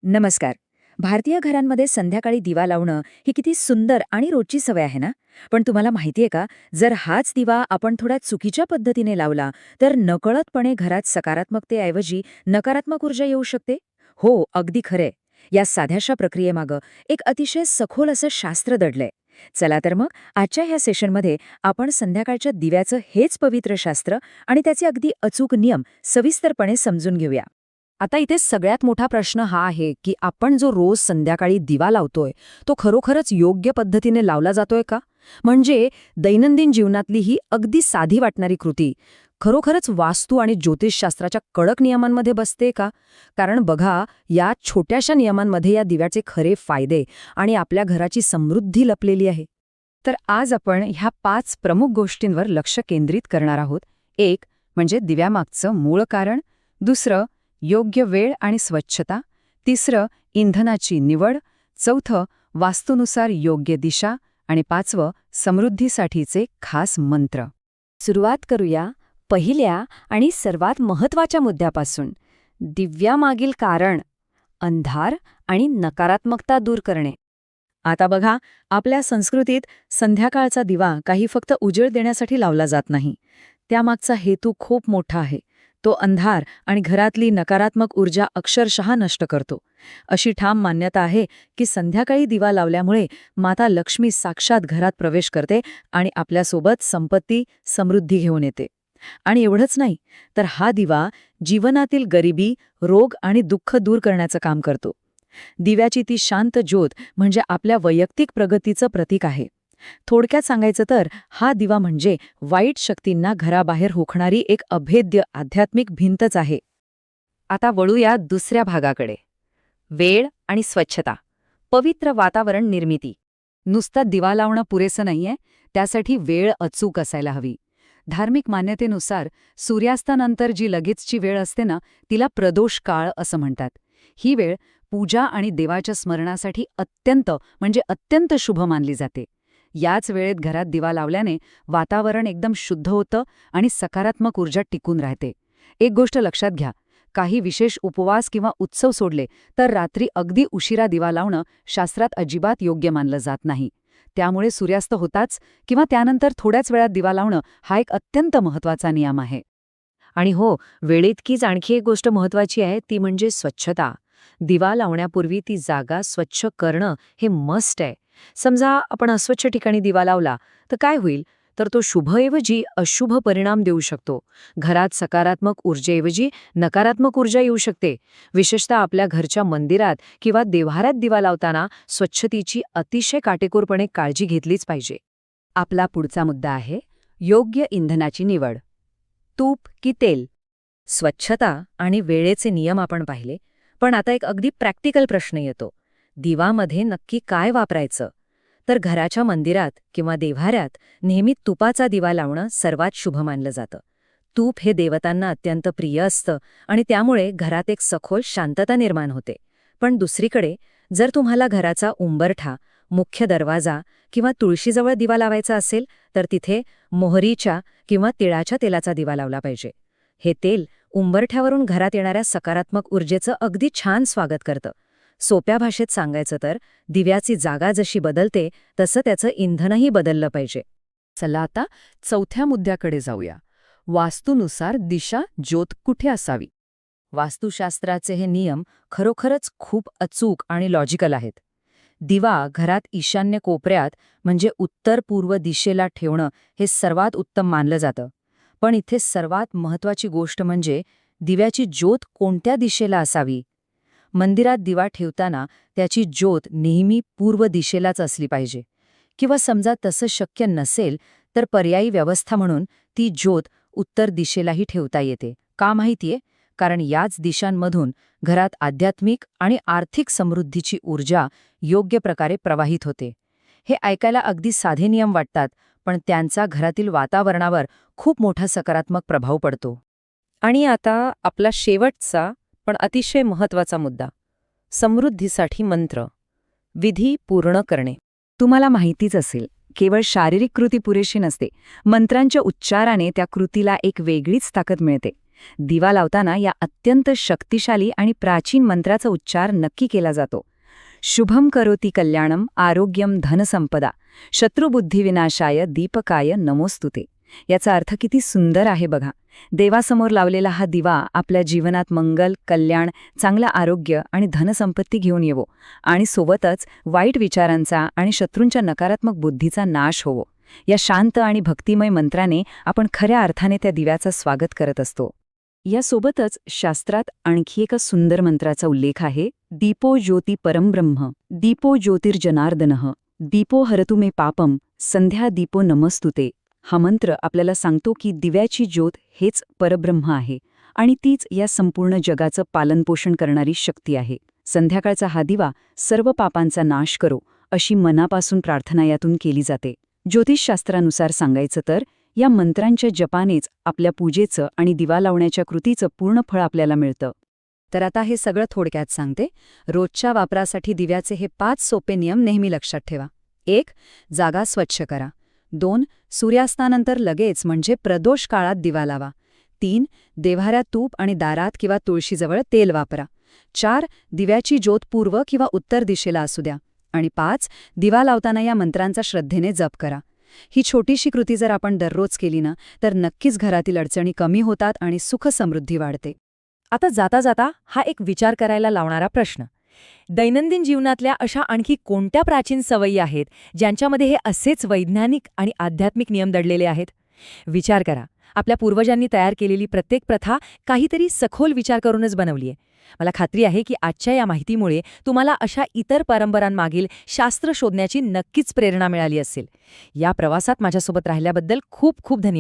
नमस्कार. भारतीय घरांमध्ये संध्याकाळी दिवा लावणं ही किती सुंदर आणि रोजची सवय आहे ना? पण तुम्हाला माहितीये का, जर हाच दिवा आपण थोड्या चुकीच्या पद्धतीने लावला, तर नकळतपणे घरात सकारात्मकतेऐवजी नकारात्मक ऊर्जा येऊ शकते? हो, अगदी खरंय. या साध्याशा प्रक्रियेमागं एक अतिशय सखोल असं शास्त्र दडलंय. चला तर मग आजच्या ह्या सेशनमध्ये आपण संध्याकाळच्या दिव्याचं हेच पवित्र शास्त्र आणि त्याचे अगदी अचूक नियम सविस्तरपणे समजून घेऊया. आता इथे सगळ्यात मोठा प्रश्न हा आहे की आपण जो रोज संध्याकाळी दिवा लावतोय तो खरोखरच योग्य पद्धतीने लावला जातोय का? म्हणजे दैनंदिन जीवनातली ही अगदी साधी वाटणारी कृती खरोखरच वास्तू आणि ज्योतिषशास्त्राच्या कडक नियमांमध्ये बसते का? कारण बघा, या छोट्याशा नियमांमध्ये या दिव्याचे खरे फायदे आणि आपल्या घराची समृद्धी लपलेली आहे. तर आज आपण ह्या 5 प्रमुख गोष्टींवर लक्ष केंद्रित करणार आहोत. एक म्हणजे दिव्यामागचं मूळ कारण, दुसरं योग्य वेळ आणि स्वच्छता, तिसरं इंधनाची निवड, चौथं वास्तूनुसार योग्य दिशा आणि पाचवं समृद्धीसाठीचे खास मंत्र. सुरुवात करूया पहिल्या आणि सर्वात महत्त्वाच्या मुद्द्यापासून, दिव्यामागील कारण, अंधार आणि नकारात्मकता दूर करणे. आता बघा, आपल्या संस्कृतीत संध्याकाळचा दिवा काही फक्त उजेड देण्यासाठी लावला जात नाही. त्यामागचा हेतू खूप मोठा आहे. तो अंधार आणि घरातली नकारात्मक ऊर्जा अक्षरशः नष्ट करतो. अशी ठाम मान्यता आहे की संध्याकाळी दिवा लावल्यामुळे माता लक्ष्मी साक्षात घरात प्रवेश करते आणि आपल्यासोबत संपत्ती, समृद्धी घेऊन येते. आणि एवढंच नाही, तर हा दिवा जीवनातील गरिबी, रोग आणि दुःख दूर करण्याचं काम करतो. दिव्याची ती शांत ज्योत म्हणजे आपल्या वैयक्तिक प्रगतीचं प्रतीक आहे. थोडक्यात सांगायचं तर हा दिवा म्हणजे वाईट शक्तींना घराबाहेर रोखणारी एक अभेद्य आध्यात्मिक भिंतच आहे. आता वळूया दुसऱ्या भागाकडे, वेळ आणि स्वच्छता, पवित्र वातावरण निर्मिती. नुसता दिवा लावणं पुरेसं नाहीये, त्यासाठी वेळ अचूक असायला हवी. धार्मिक मान्यतेनुसार सूर्यास्तानंतर जी लगेचची वेळ असते ना, तिला प्रदोष काळ असं म्हणतात. ही वेळ पूजा आणि देवाच्या स्मरणासाठी अत्यंत शुभ मानली जाते. याच वेळेत घरात दिवा लावल्याने वातावरण एकदम शुद्ध होतं आणि सकारात्मक ऊर्जा टिकून राहते. एक गोष्ट लक्षात घ्या, काही विशेष उपवास किंवा उत्सव सोडले तर रात्री अगदी उशिरा दिवा लावणं शास्त्रात अजिबात योग्य मानलं जात नाही. त्यामुळे सूर्यास्त होताच किंवा त्यानंतर थोड्याच वेळात दिवा लावणं हा एक अत्यंत महत्त्वाचा नियम आहे. आणि हो, वेळेतकीच आणखी एक गोष्ट महत्त्वाची आहे, ती म्हणजे स्वच्छता. दिवा लावण्यापूर्वी ती जागा स्वच्छ करणं हे मस्ट आहे. समजा आपण अस्वच्छ ठिकाणी दिवा लावला तर काय होईल? तर तो शुभऐवजी अशुभ परिणाम देऊ शकतो. घरात सकारात्मक ऊर्जेऐवजी नकारात्मक ऊर्जा येऊ शकते. विशेषतः आपल्या घरच्या मंदिरात किंवा देव्हाऱ्यात दिवा लावताना स्वच्छतेची अतिशय काटेकोरपणे काळजी घेतलीच पाहिजे. आपला पुढचा मुद्दा आहे योग्य इंधनाची निवड. तूप की तेल? स्वच्छता आणि वेळेचे नियम आपण पाहिले, पण आता एक अगदी प्रॅक्टिकल प्रश्न येतो. दिवामध्ये नक्की काय वापरायचं? तर घराच्या मंदिरात किंवा देव्हाऱ्यात नेहमी तुपाचा दिवा लावणं सर्वात शुभ मानलं जातं. तूप हे देवतांना अत्यंत प्रिय असतं आणि त्यामुळे घरात एक सखोल शांतता निर्माण होते. पण दुसरीकडे, जर तुम्हाला घराचा उंबरठा, मुख्य दरवाजा किंवा तुळशीजवळ दिवा लावायचा असेल, तर तिथे मोहरीच्या किंवा तिळाच्या तेलाचा दिवा लावला पाहिजे. हे तेल उंबरठ्यावरून घरात येणाऱ्या सकारात्मक ऊर्जेचं अगदी छान स्वागत करतं. सोप्या भाषेत सांगायचं तर दिव्याची जागा जशी बदलते तसं त्याचं इंधनही बदललं पाहिजे. चला आता चौथ्या मुद्द्याकडे जाऊया. वास्तूनुसार दिशा, ज्योत कुठे असावी? वास्तुशास्त्राचे हे नियम खरोखरच खूप अचूक आणि लॉजिकल आहेत. दिवा घरात ईशान्य कोपऱ्यात म्हणजे उत्तर पूर्व दिशेला ठेवणं हे सर्वात उत्तम मानलं जातं. पण इथे सर्वात महत्त्वाची गोष्ट म्हणजे दिव्याची ज्योत कोणत्या दिशेला असावी. मंदिरात दिवा ठेवताना त्याची ज्योत नेहमी पूर्व दिशेलाच असली पाहिजे. किंवा समजा तसं शक्य नसेल तर पर्यायी व्यवस्था म्हणून ती ज्योत उत्तर दिशेलाही ठेवता येते. का माहितीये? कारण याच दिशांमधून घरात आध्यात्मिक आणि आर्थिक समृद्धीची ऊर्जा योग्य प्रकारे प्रवाहित होते. हे ऐकायला अगदी साधे नियम वाटतात, पण त्यांचा घरातील वातावरणावर खूप मोठा सकारात्मक प्रभाव पडतो. आणि आता आपला शेवटचा पण अतिशय महत्त्वाचा मुद्दा, समृद्धीसाठी मंत्र, विधी पूर्ण करणे. तुम्हाला माहितीच असेल, केवळ शारीरिक कृती पुरेशी नसते. मंत्रांच्या उच्चाराने त्या कृतीला एक वेगळीच ताकद मिळते. दिवा लावताना या अत्यंत शक्तिशाली आणि प्राचीन मंत्राचा उच्चार नक्की केला जातो. शुभम करोति कल्याणम आरोग्यम धनसंपदा शत्रुबुद्धिविनाशाय दीपकाय नमोस्तुते. याचा अर्थ किती सुंदर आहे बघा. देवासमोर लावलेला हा दिवा आपल्या जीवनात मंगल, कल्याण, चांगलं आरोग्य आणि धनसंपत्ती घेऊन येवो आणि सोबतच वाईट विचारांचा आणि शत्रूंच्या नकारात्मक बुद्धीचा नाश होवो. या शांत आणि भक्तिमय मंत्राने आपण खऱ्या अर्थाने त्या दिव्याचं स्वागत करत असतो. यासोबतच शास्त्रात आणखी एका सुंदर मंत्राचा उल्लेख आहे. दीपो ज्योती परमब्रह्म दीपो ज्योतिर्जनार्दनः दीपो हरतु मे पापम संध्या दीपो नमस्तुते. हा मंत्र आपल्याला सांगतो की दिव्याची ज्योत हेच परब्रह्म आहे आणि तीच या संपूर्ण जगाचं पालनपोषण करणारी शक्ती आहे. संध्याकाळचा हा दिवा सर्व पापांचा नाश करो अशी मनापासून प्रार्थना यातून केली जाते. ज्योतिषशास्त्रानुसार सांगायचं तर या मंत्रांच्या जपानेच आपल्या पूजेचं आणि दिवा लावण्याच्या कृतीचं पूर्ण फळ आपल्याला मिळतं. तर आता हे सगळं थोडक्यात सांगते. रोजच्या वापरासाठी दिव्याचे हे 5 सोपे नियम नेहमी लक्षात ठेवा. 1. जागा स्वच्छ करा. 2. सूर्यास्तानंतर लगेच म्हणजे प्रदोष काळात दिवा लावा. 3. देव्हाऱ्यात तूप आणि दारात किंवा तुळशीजवळ तेल वापरा. 4. दिव्याची ज्योत पूर्व किंवा उत्तर दिशेला असू द्या. आणि 5. दिवा लावताना या मंत्रांचा श्रद्धेने जप करा. ही छोटीशी कृती जर आपण दररोज केली ना तर नक्कीच घरातील अडचणी कमी होतात आणि सुख समृद्धी वाढते. आता जाता जाता हा एक विचार करायला लावणारा प्रश्न. दैनंदिन जीवनातल्या अशा आणखी कोणत्या प्राचीन सवयी आहेत ज्यांच्यामध्ये हे असेच वैज्ञानिक आणि आध्यात्मिक नियम दडलेले आहेत? विचार करा. आपल्या पूर्वजांनी तयार केलेली प्रत्येक प्रथा काहीतरी सखोल विचार करूनच बनवलीये. मला खात्री आहे की आजच्या या माहितीमुळे तुम्हाला अशा इतर परंपरांमागील शास्त्र शोधण्याची नक्कीच प्रेरणा मिळाली असेल. या प्रवासात माझ्यासोबत राहिल्याबद्दल खूप खूप धन्यवाद.